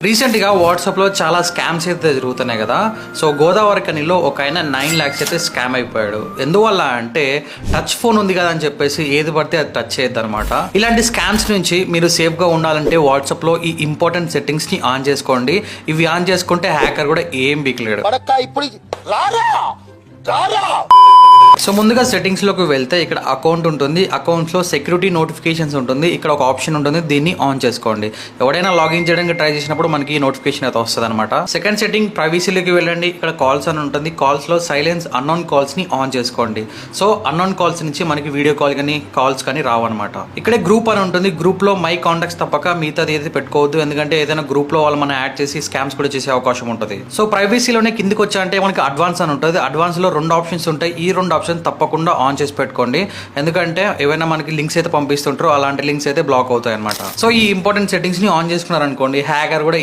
Recent గా WhatsApp లో చాలా స్కామ్స్ అయితే జరుగుతున్నాయి కదా. సో గోదావరి కనిలో ఒక ఆయన 9 lakhs అయితే స్కామ్ అయిపోయాడు. ఎందువల్ల అంటే టచ్ ఫోన్ ఉంది కదా అని చెప్పేసి ఏది పడితే అది టచ్ చేయొద్దు అనమాట. ఇలాంటి స్కామ్స్ నుంచి మీరు సేఫ్ గా ఉండాలంటే వాట్సాప్ లో ఈ ఇంపార్టెంట్ సెట్టింగ్స్ ని ఆన్ చేసుకోండి. ఇవి ఆన్ చేసుకుంటే హ్యాకర్ కూడా ఏం బీక్లేడు. సో ముందుగా సెట్టింగ్స్ లోకి వెళ్తే ఇక్కడ అకౌంట్ ఉంటుంది. అకౌంట్స్ లో సెక్యూరిటీ నోటిఫికేషన్స్ ఉంటుంది. ఇక్కడ ఒక ఆప్షన్ ఉంటుంది, దీన్ని ఆన్ చేసుకోండి. ఎవరైనా లాగిన్ చేయడానికి ట్రై చేసినప్పుడు మనకి ఈ నోటిఫికేషన్ అయితే వస్తుంది అనమాట. సెకండ్ సెట్టింగ్ ప్రైవసీలోకి వెళ్ళండి. ఇక్కడ కాల్స్ అని ఉంటుంది. కాల్స్ లో సైలెన్స్ అన్నోన్ కాల్స్ ని ఆన్ చేసుకోండి. సో అన్నోన్ కాల్స్ నుంచి మనకి వీడియో కాల్ కానీ కాల్స్ కానీ రావన్నమాట. ఇక్కడే గ్రూప్ అని ఉంటుంది. గ్రూప్ లో మై కాంటాక్ట్స్ తప్పక మిగతాది ఏది పెట్టుకోవద్దు. ఎందుకంటే ఏదైనా గ్రూప్ లో వాళ్ళు మనం యాడ్ చేసి స్కామ్స్ కూడా చేసే అవకాశం ఉంటుంది. సో ప్రైవసీలోనే కిందికి వచ్చా అంటే మనకి అడ్వాన్స్ అని ఉంటుంది. అడ్వాన్స్ లో 2 ఆప్షన్స్ ఉంటాయి. ఈ 2 ఆప్షన్ తప్పకుండా ఆన్ చేసి పెట్టుకోండి. ఎందుకంటే ఏవైనా మనకి లింక్స్ అయితే పంపిస్తుంటారో అలాంటి లింక్స్ అయితే బ్లాక్ అవుతాయి అనమాట. సో ఈ ఇంపార్టెంట్ సెట్టింగ్స్ ని ఆన్ చేసుకున్నారనుకోండి, హ్యాకర్ కూడా